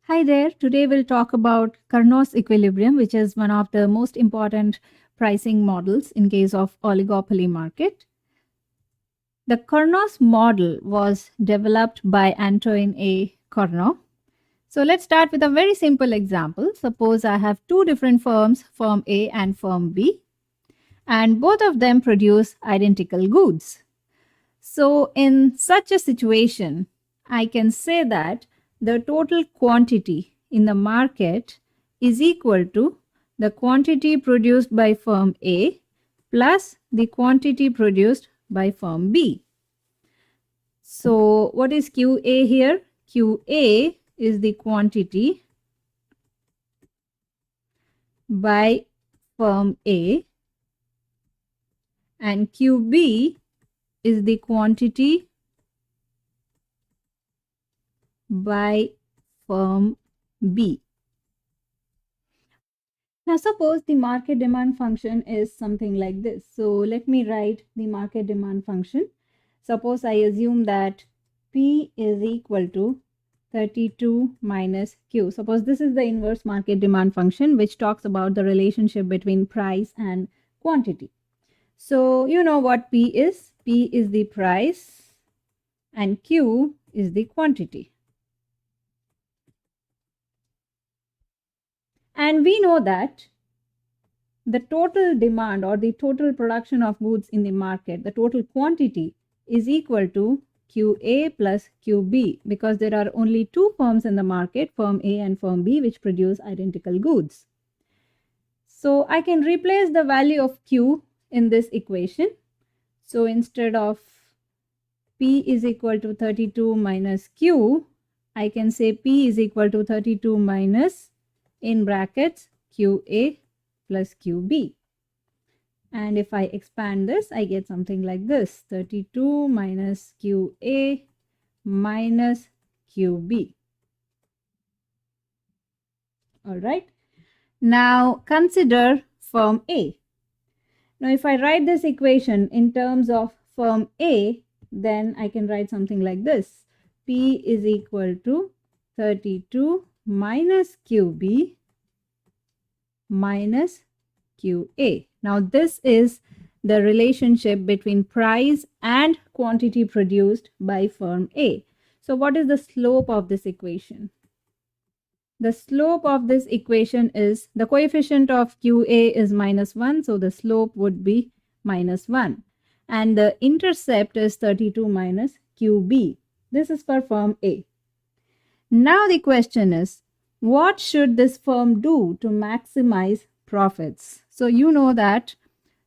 Hi there. Today we'll talk about Carnot's equilibrium, which is one of the most important pricing models in case of oligopoly market. The Carnot's model was developed by Antoine A. Carnot. So let's start with a very simple example. Suppose I have two different firms, firm A and firm B, and both of them produce identical goods. So in such a situation, I can say that the total quantity in the market is equal to the quantity produced by firm A plus the quantity produced by firm B. So what is QA here? QA is the quantity by firm A and QB is the quantity by firm B. Now suppose the market demand function is something like this. So let me write the market demand function. Suppose I assume that P is equal to 32 minus Q. Suppose this is the inverse market demand function which talks about the relationship between price and quantity. So you know what P is. P is the price and Q is the quantity. And we know that the total demand or the total production of goods in the market, the total quantity is equal to QA plus QB because there are only two firms in the market, firm A and firm B, which produce identical goods. So I can replace the value of Q in this equation. So instead of P is equal to 32 minus Q, I can say P is equal to 32 minus in brackets QA plus QB. And if I expand this, I get something like this, 32 minus QA minus QB. All right. Now consider firm A. Now if I write this equation in terms of firm A, then I can write something like this. P is equal to 32 minus QB minus QA. Now this is the relationship between price and quantity produced by firm A. So what is the slope of this equation? The slope of this equation is the coefficient of QA is -1, so the slope would be -1. And the intercept is 32 minus QB. This is for firm A. Now the question is, what should this firm do to maximize profits? So you know that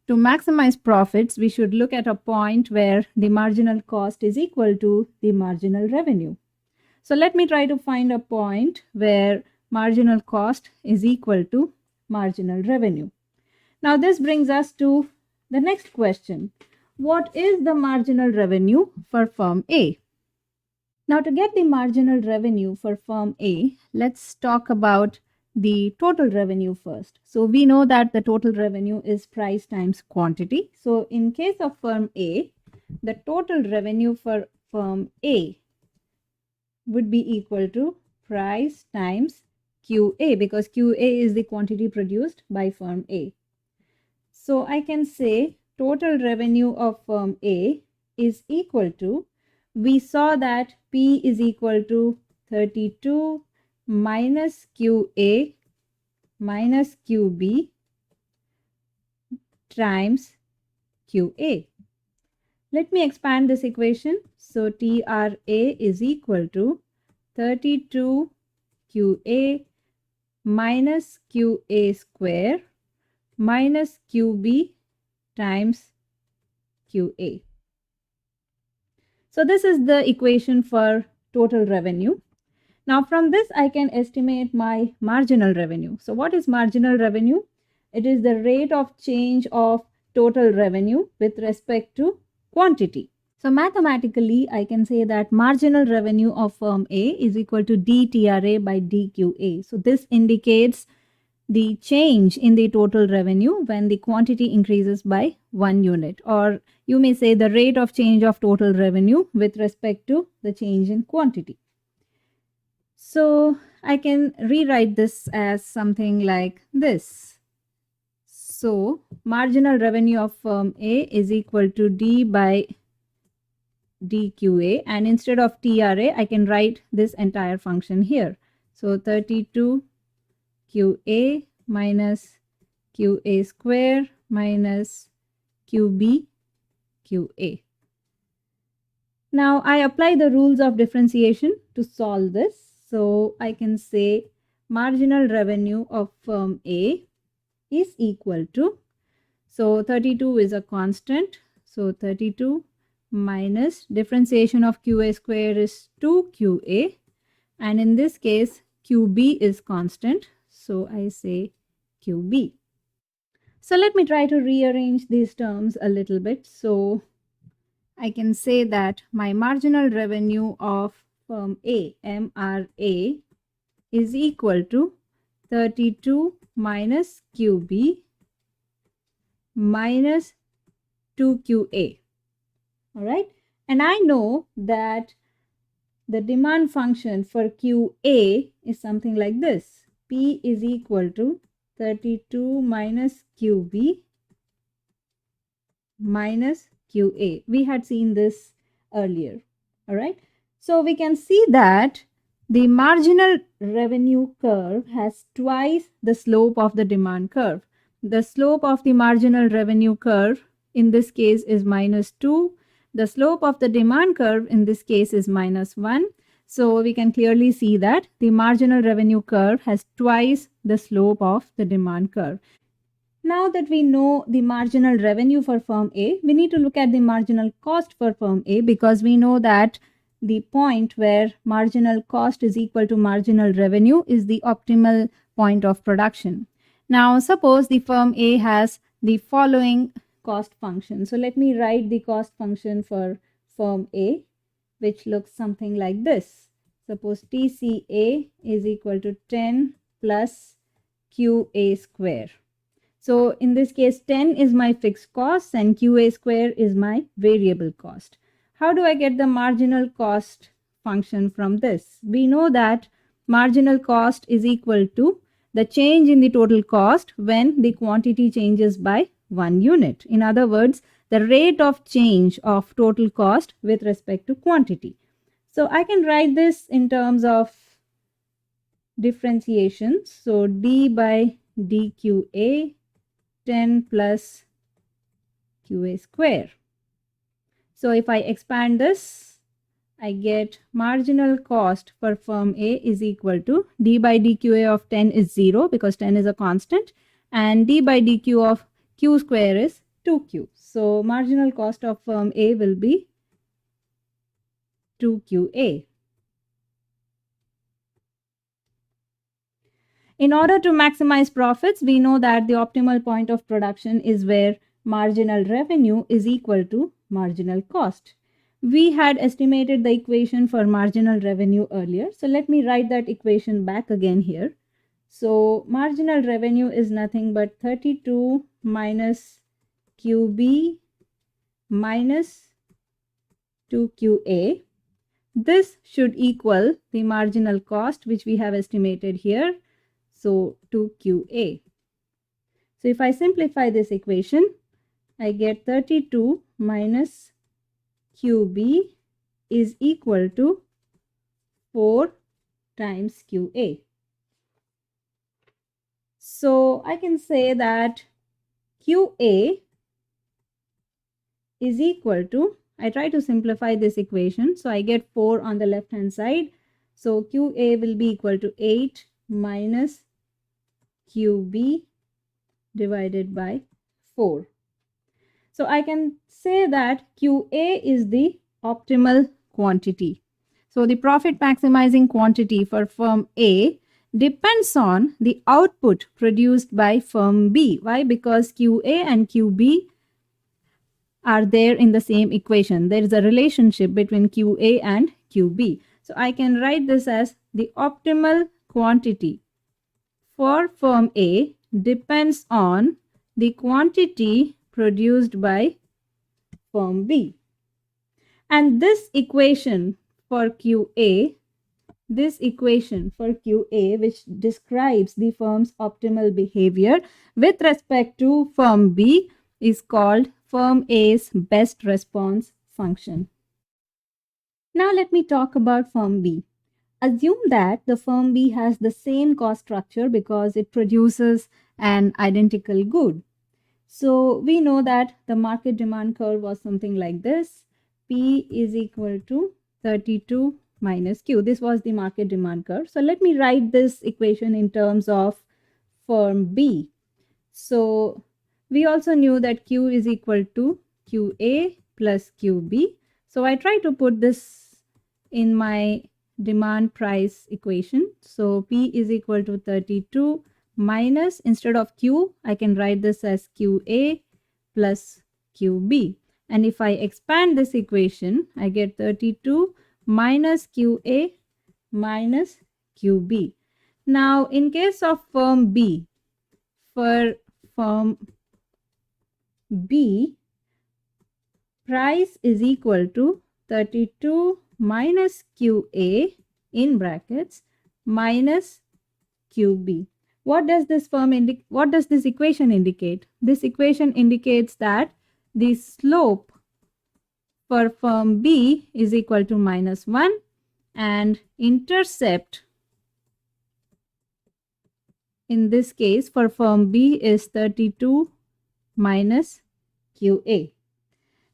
to maximize profits, we should look at a point where the marginal cost is equal to the marginal revenue. So let me try to find a point where marginal cost is equal to marginal revenue. Now this brings us to the next question. What is the marginal revenue for firm A? Now to get the marginal revenue for firm A, let's talk about the total revenue first. So we know that the total revenue is price times quantity. So in case of firm A, the total revenue for firm A would be equal to price times QA because QA is the quantity produced by firm A. So I can say total revenue of firm A is equal to, we saw that P is equal to 32 minus QA minus QB times QA. Let me expand this equation. So TRA is equal to 32 QA minus QA square minus QB times QA. So this is the equation for total revenue. Now from this I can estimate my marginal revenue. So what is marginal revenue? It is the rate of change of total revenue with respect to quantity. So mathematically I can say that marginal revenue of firm A is equal to DTRA by DQA. So this indicates the change in the total revenue when the quantity increases by 1 unit, or you may say the rate of change of total revenue with respect to the change in quantity. So I can rewrite this as something like this. So marginal revenue of firm A is equal to D by DQA, and instead of TRA, I can write this entire function here. So 32 QA minus QA square minus QB QA. Now I apply the rules of differentiation to solve this. So I can say marginal revenue of firm A is equal to, so 32 is a constant, so 32 minus differentiation of QA square is 2QA, and in this case QB is constant, so I say QB. So let me try to rearrange these terms a little bit. So I can say that my marginal revenue of firm A, MRA, is equal to 32 minus QB minus 2QA. All right. And I know that the demand function for QA is something like this. P is equal to 32 minus QB minus QA. We had seen this earlier. All right. So we can see that the marginal revenue curve has twice the slope of the demand curve. The slope of the marginal revenue curve in this case is -2. The slope of the demand curve in this case is -1. So we can clearly see that the marginal revenue curve has twice the slope of the demand curve. Now that we know the marginal revenue for firm A, we need to look at the marginal cost for firm A, because we know that the point where marginal cost is equal to marginal revenue is the optimal point of production. Now suppose the firm A has the following cost function. So let me write the cost function for firm A, which looks something like this. Suppose TCA is equal to 10 plus QA square. So in this case, 10 is my fixed cost and QA square is my variable cost. How do I get the marginal cost function from this? We know that marginal cost is equal to the change in the total cost when the quantity changes by 1 unit. In other words, the rate of change of total cost with respect to quantity. So I can write this in terms of differentiation. So D by DQA 10 plus QA square. So if I expand this, I get marginal cost for firm A is equal to D by DQA of 10 is 0 because 10 is a constant, and D by DQ of Q square is 2Q. So marginal cost of firm A will be 2QA. In order to maximize profits, we know that the optimal point of production is where marginal revenue is equal to marginal cost. We had estimated the equation for marginal revenue earlier. So let me write that equation back again here. So marginal revenue is nothing but 32 minus QB minus 2QA. This should equal the marginal cost which we have estimated here. So 2QA. So if I simplify this equation, I get 32 minus QB is equal to 4 times QA. So I can say that QA is equal to, I try to simplify this equation. So I get 4 on the left hand side. So QA will be equal to 8 minus QB divided by 4. So I can say that QA is the optimal quantity. So the profit maximizing quantity for firm A depends on the output produced by firm B. Why? Because QA and QB are there in the same equation. There is a relationship between QA and QB. So I can write this as the optimal quantity for firm A depends on the quantity produced by firm B. And this equation for QA this equation for QA, which describes the firm's optimal behavior with respect to firm B, is called firm A's best response function. Now let me talk about firm B. Assume that the firm B has the same cost structure because it produces an identical good. So we know that the market demand curve was something like this. P is equal to 32 minus Q. This was the market demand curve. So let me write this equation in terms of firm B. So we also knew that Q is equal to QA plus QB. So I try to put this in my demand price equation. So P is equal to 32 minus, instead of Q, I can write this as QA plus QB. And if I expand this equation, I get 32 minus QA minus QB. Now, in case of firm B, for firm B, price is equal to 32 minus QA in brackets minus QB. What does this equation indicate? This equation indicates that the slope for firm B is equal to -1 and intercept in this case for firm B is 32 minus QA.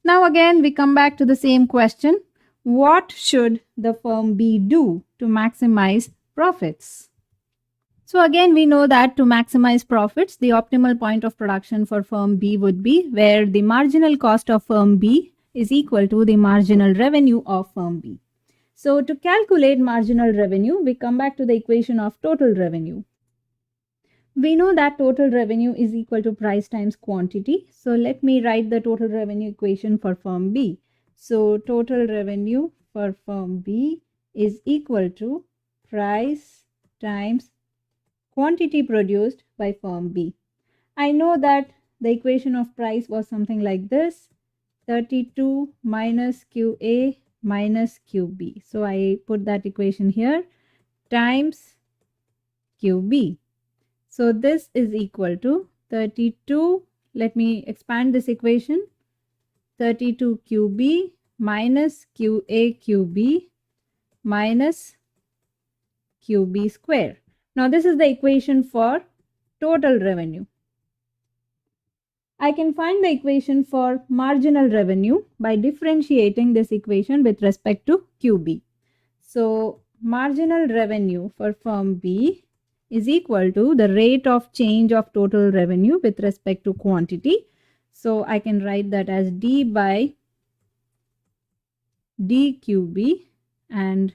Now again we come back to the same question. What should the firm B do to maximize profits? So again, we know that to maximize profits, the optimal point of production for firm B would be where the marginal cost of firm B is equal to the marginal revenue of firm B. So to calculate marginal revenue, we come back to the equation of total revenue. We know that total revenue is equal to price times quantity. So let me write the total revenue equation for firm B. So total revenue for firm B is equal to price times quantity produced by firm B. I know that the equation of price was something like this, 32 minus QA minus QB. So I put that equation here, times QB. So this is equal to 32, let me expand this equation, 32 QB minus QA QB minus QB square. Now this is the equation for total revenue. I can find the equation for marginal revenue by differentiating this equation with respect to QB. So marginal revenue for firm B is equal to the rate of change of total revenue with respect to quantity. So I can write that as D by DQB, and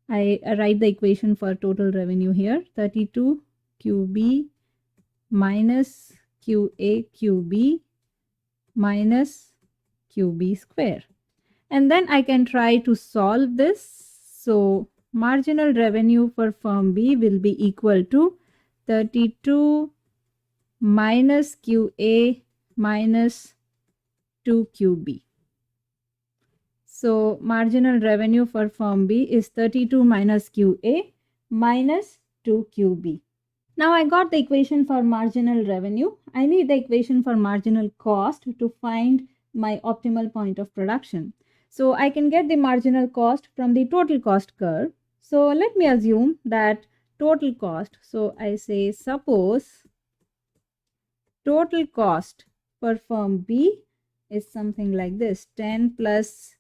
I write the equation for total revenue here, 32 QB minus QA QB minus QB square. And then I can try to solve this. So marginal revenue for firm B will be equal to 32 minus QA minus 2QB. So marginal revenue for firm B is 32 minus QA minus 2QB. Now I got the equation for marginal revenue. I need the equation for marginal cost to find my optimal point of production. So I can get the marginal cost from the total cost curve. So let me assume that total cost. So I say suppose total cost for firm B is something like this, 10 plus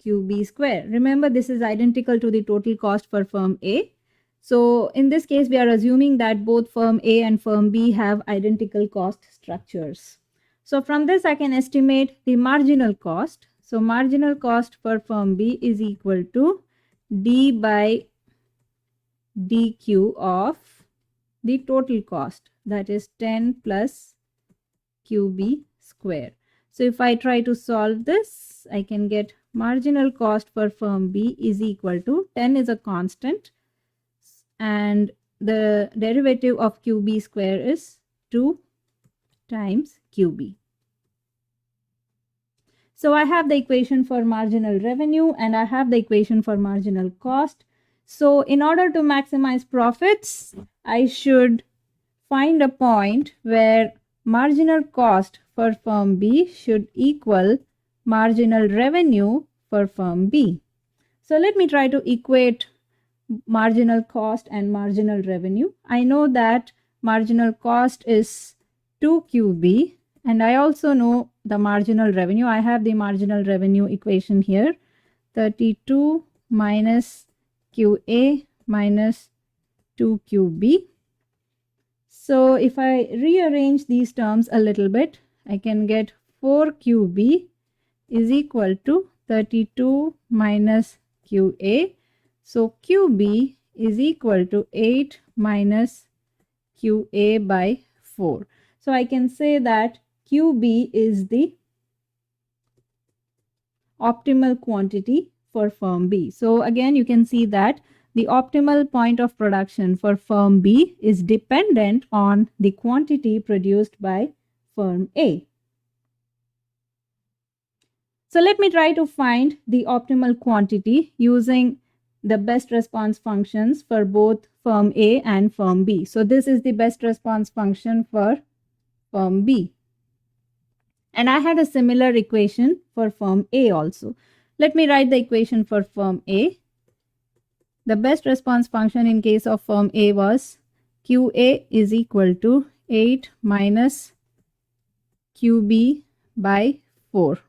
QB square. Remember, this is identical to the total cost for firm A. So in this case, we are assuming that both firm A and firm B have identical cost structures. So from this, I can estimate the marginal cost. So marginal cost for firm B is equal to D by DQ of the total cost, that is 10 plus QB square. So if I try to solve this, I can get marginal cost for firm B is equal to 10 is a constant and the derivative of QB square is 2 times QB. So I have the equation for marginal revenue and I have the equation for marginal cost. So in order to maximize profits, I should find a point where marginal cost for firm B should equal marginal revenue for firm B. So let me try to equate marginal cost and marginal revenue. I know that marginal cost is 2QB and I also know the marginal revenue. I have the marginal revenue equation here, 32 minus QA minus 2QB. So if I rearrange these terms a little bit, I can get 4QB is equal to 32 minus QA. So QB is equal to 8 minus QA by 4. So I can say that QB is the optimal quantity for firm B. So again, you can see that the optimal point of production for firm B is dependent on the quantity produced by firm A. So let me try to find the optimal quantity using the best response functions for both firm A and firm B. So this is the best response function for firm B. And I had a similar equation for firm A also. Let me write the equation for firm A. The best response function in case of firm A was QA is equal to 8 minus QB by 4.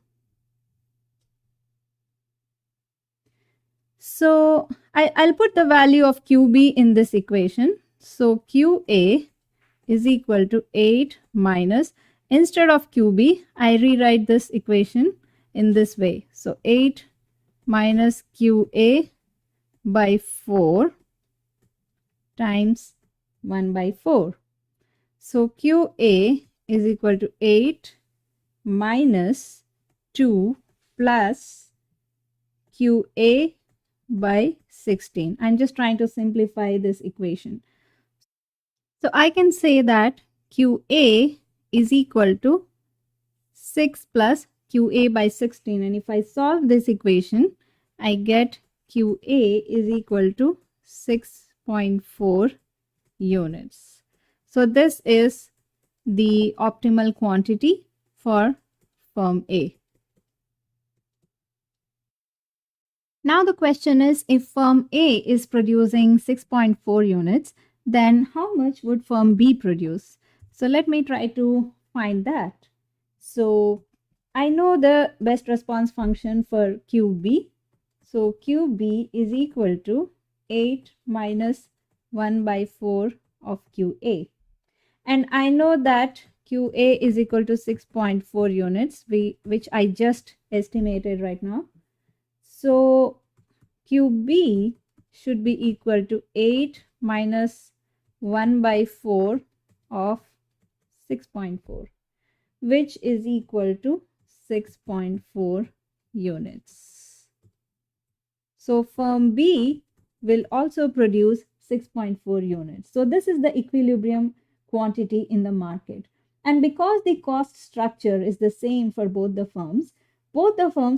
So I'll put the value of QB in this equation. So QA is equal to 8 minus, instead of QB, I rewrite this equation in this way. So 8 minus QA by 4 times 1 by 4. So QA is equal to 8 minus 2 plus QA by 16. I'm just trying to simplify this equation. So I can say that QA is equal to 6 plus QA by 16. And if I solve this equation, I get QA is equal to 6.4 units. So this is the optimal quantity for firm A. Now the question is, if firm A is producing 6.4 units, then how much would firm B produce? So let me try to find that. So I know the best response function for QB. So QB is equal to 8 minus 1 by 4 of QA. And I know that QA is equal to 6.4 units, which I just estimated right now. So QB should be equal to 8 minus 1 by 4 of 6.4, which is equal to 6.4 units. So firm B will also produce 6.4 units. So this is the equilibrium quantity in the market. And because the cost structure is the same for both the firms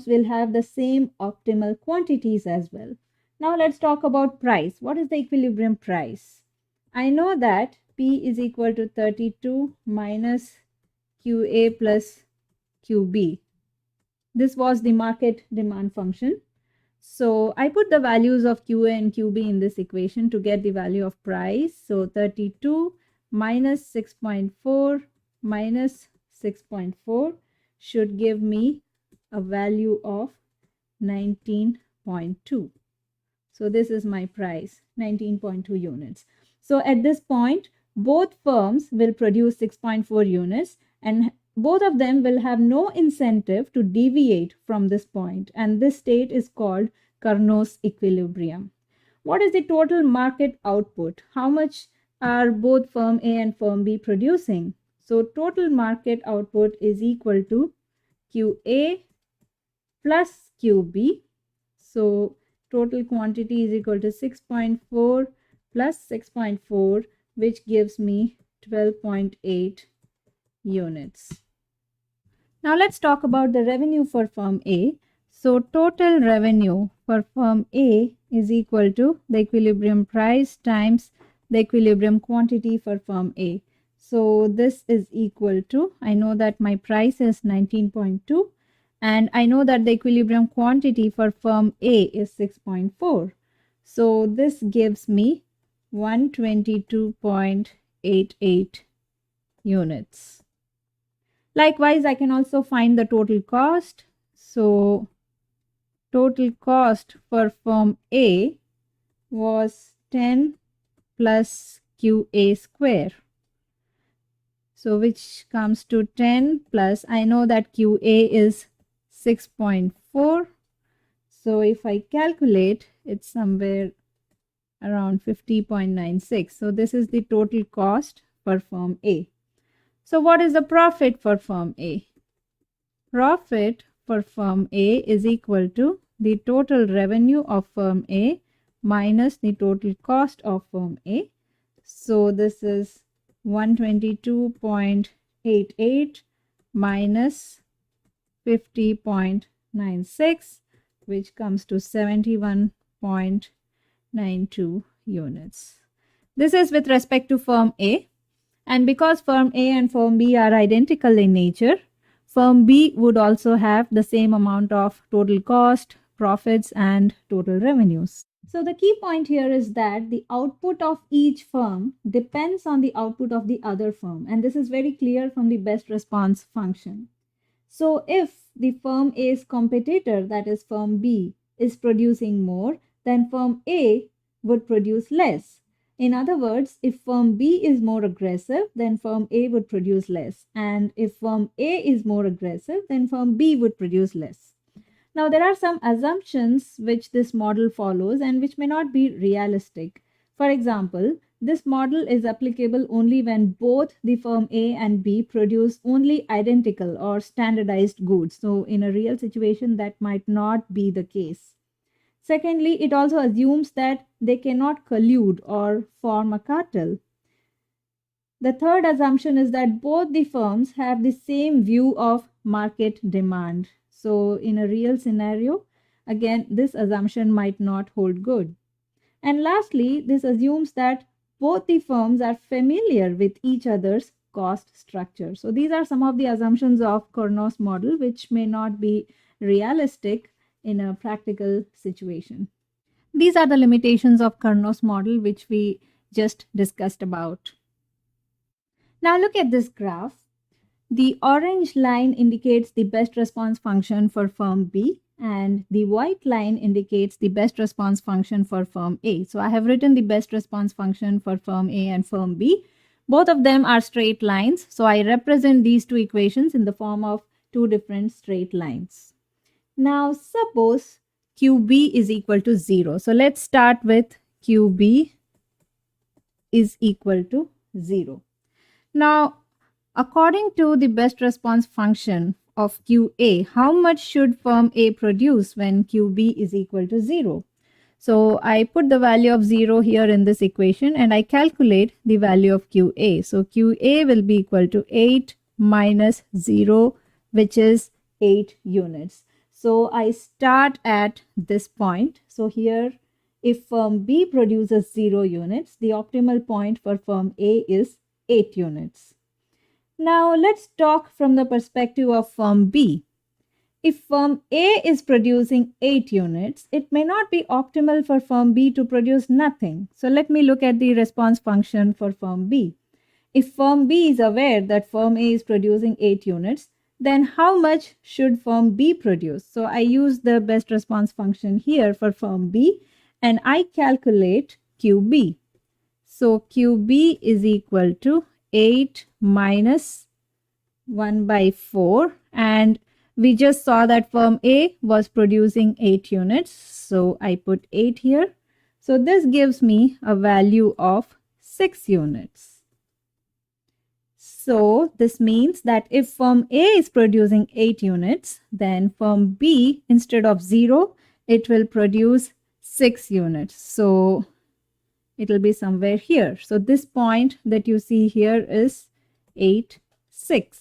will have the same optimal quantities as well. Now let's talk about price. What is the equilibrium price? I know that P is equal to 32 minus QA plus QB. This was the market demand function. So I put the values of QA and QB in this equation to get the value of price. So 32 minus 6.4 minus 6.4 should give me a value of 19.2. So this is my price, 19.2 units. So at this point, both firms will produce 6.4 units and both of them will have no incentive to deviate from this point. And this state is called Carnot's equilibrium. What is the total market output? How much are both firm A and firm B producing? So total market output is equal to QA plus QB. So total quantity is equal to 6.4 plus 6.4, which gives me 12.8 units. Now let's talk about the revenue for firm A. So total revenue for firm A is equal to the equilibrium price times the equilibrium quantity for firm A. So this is equal to, I know that my price is 19.2 and I know that the equilibrium quantity for firm A is 6.4. So this gives me 122.88 units. Likewise, I can also find the total cost. So total cost for firm A was 10 plus QA square. So which comes to 10 plus, I know that QA is 6.4. So if I calculate, it's somewhere around 50.96. So this is the total cost for firm A. So what is the profit for firm A? Profit for firm A is equal to the total revenue of firm A minus the total cost of firm A. So this is 122.88 minus 50.96, which comes to 71.92 units. This is with respect to firm A. And because firm A and firm B are identical in nature, firm B would also have the same amount of total cost, profits, and total revenues. So the key point here is that the output of each firm depends on the output of the other firm. And this is very clear from the best response function. So if the firm A's competitor, that is firm B, is producing more, then firm A would produce less. In other words, if firm B is more aggressive, then firm A would produce less. And if firm A is more aggressive, then firm B would produce less. Now, there are some assumptions which this model follows and which may not be realistic. For example, this model is applicable only when both the firm A and B produce only identical or standardized goods. So, in a real situation, that might not be the case. Secondly, it also assumes that they cannot collude or form a cartel. The third assumption is that both the firms have the same view of market demand. So, in a real scenario, again, this assumption might not hold good. And lastly, this assumes that both the firms are familiar with each other's cost structure. So, these are some of the assumptions of Carnot's model, which may not be realistic in a practical situation. These are the limitations of Carnot's model, which we just discussed about. Now look at this graph. The orange line indicates the best response function for firm B and the white line indicates the best response function for firm A. So I have written the best response function for firm A and firm B. Both of them are straight lines. So I represent these two equations in the form of two different straight lines. Now, suppose QB is equal to 0. So, let's start with QB is equal to 0. Now, according to the best response function of QA, how much should firm A produce when QB is equal to 0? So, I put the value of 0 here in this equation and I calculate the value of QA. So, QA will be equal to 8 minus 0, which is 8 units. So I start at this point. So here, if firm B produces 0 units, the optimal point for firm A is 8 units. Now let's talk from the perspective of firm B. If firm A is producing 8 units, it may not be optimal for firm B to produce nothing. So let me look at the response function for firm B. If firm B is aware that firm A is producing 8 units, then how much should firm B produce? So I use the best response function here for firm B and I calculate QB. So QB is equal to 8 minus 1 by 4 and we just saw that firm A was producing 8 units. So I put 8 here. So this gives me a value of 6 units. So this means that if firm A is producing 8 units, then firm B, instead of 0, it will produce 6 units. So it will be somewhere here. So this point that you see here is 8, 6.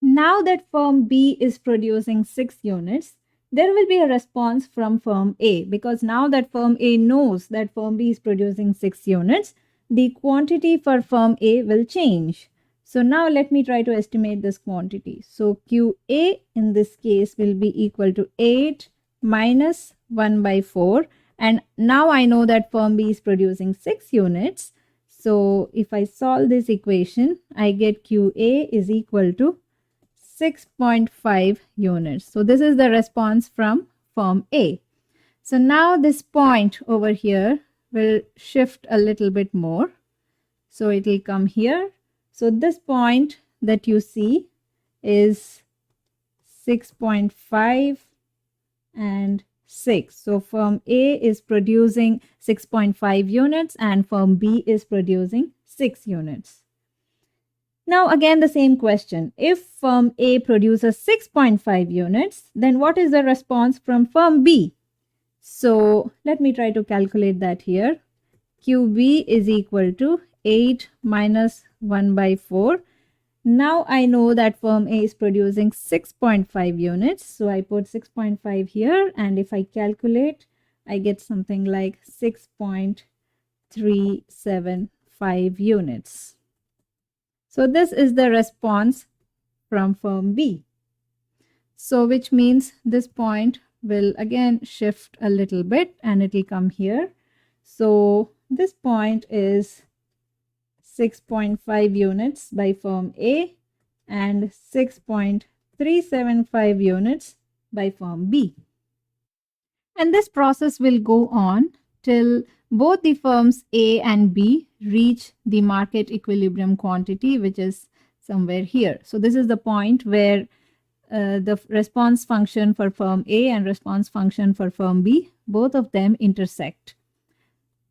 Now that firm B is producing 6 units, there will be a response from firm A, because now that firm A knows that firm B is producing 6 units, the quantity for firm A will change. So now let me try to estimate this quantity. So QA in this case will be equal to 8 minus 1 by 4. And now I know that firm B is producing 6 units. So if I solve this equation, I get QA is equal to 6.5 units. So this is the response from firm A. So now this point over here will shift a little bit more. So it will come here. So this point that you see is 6.5 and 6. So firm A is producing 6.5 units and firm B is producing 6 units. Now again the same question. If firm A produces 6.5 units, then what is the response from firm B? So let me try to calculate that here. QB is equal to 8 minus 1 by 4. Now I know that firm A is producing 6.5 units. So I put 6.5 here, and if I calculate, I get something like 6.375 units. So this is the response from firm B. So which means this point will again shift a little bit and it will come here. So this point is 6.5 units by firm A and 6.375 units by firm B. And this process will go on till both the firms A and B reach the market equilibrium quantity, which is somewhere here. So this is the point where the response function for firm A and response function for firm B, both of them intersect.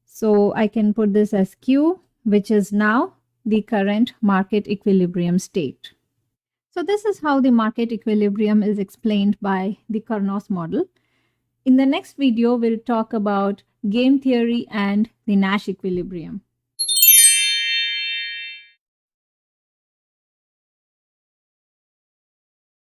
So I can put this as Q, which is now the current market equilibrium state. So this is how the market equilibrium is explained by the Carnot model. In the next video, we'll talk about game theory and the Nash equilibrium.